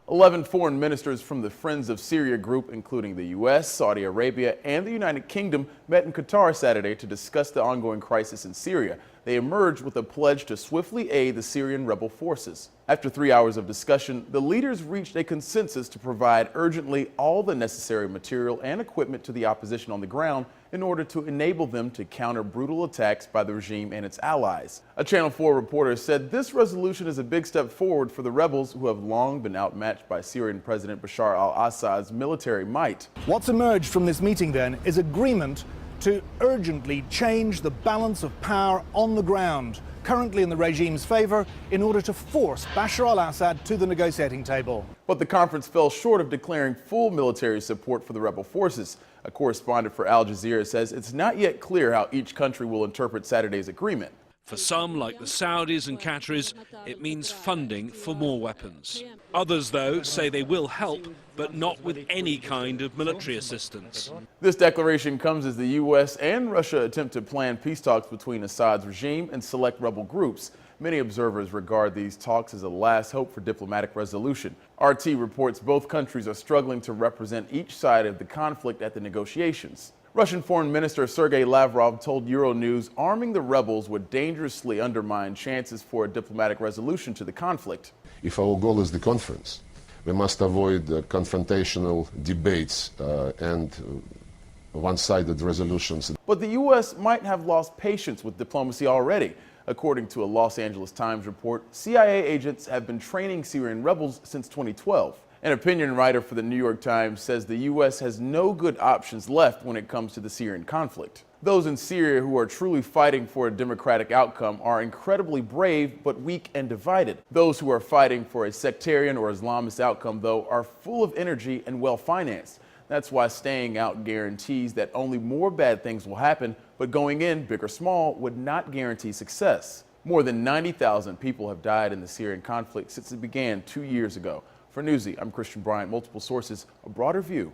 11 foreign ministers from the Friends of Syria group, including the U.S., Saudi Arabia, and the United Kingdom, met in Qatar Saturday to discuss the ongoing crisis in Syria. They emerged with a pledge to swiftly aid the Syrian rebel forces. After 3 hours of discussion, the leaders reached a consensus to provide urgently all the necessary material and equipment to the opposition on the ground in order to enable them to counter brutal attacks by the regime and its allies. A Channel 4 reporter said this resolution is a big step forward for the rebels, who have long been outmatched by Syrian President Bashar al-Assad's military might. What's emerged from this meeting then is agreement to urgently change the balance of power on the ground, currently in the regime's favor, in order to force Bashar al-Assad to the negotiating table. But the conference fell short of declaring full military support for the rebel forces. A correspondent for Al Jazeera says it's not yet clear how each country will interpret Saturday's agreement. For some, like the Saudis and Qataris, it means funding for more weapons. Others, though, say they will help, but not with any kind of military assistance. This declaration comes as the U.S. and Russia attempt to plan peace talks between Assad's regime and select rebel groups. Many observers regard these talks as a last hope for diplomatic resolution. RT reports both countries are struggling to represent each side of the conflict at the negotiations. Russian Foreign Minister Sergei Lavrov told Euronews arming the rebels would dangerously undermine chances for a diplomatic resolution to the conflict. If our goal is the conference, we must avoid confrontational debates and one-sided resolutions. But the U.S. might have lost patience with diplomacy already. According to a Los Angeles Times report, CIA agents have been training Syrian rebels since 2012. An opinion writer for the New York Times says the U.S. has no good options left when it comes to the Syrian conflict. Those in Syria who are truly fighting for a democratic outcome are incredibly brave but weak and divided. Those who are fighting for a sectarian or Islamist outcome, though, are full of energy and well-financed. That's why staying out guarantees that only more bad things will happen, but going in, big or small, would not guarantee success. More than 90,000 people have died in the Syrian conflict since it began 2 years ago. For Newsy, I'm Christian Bryant. Multiple sources, a broader view.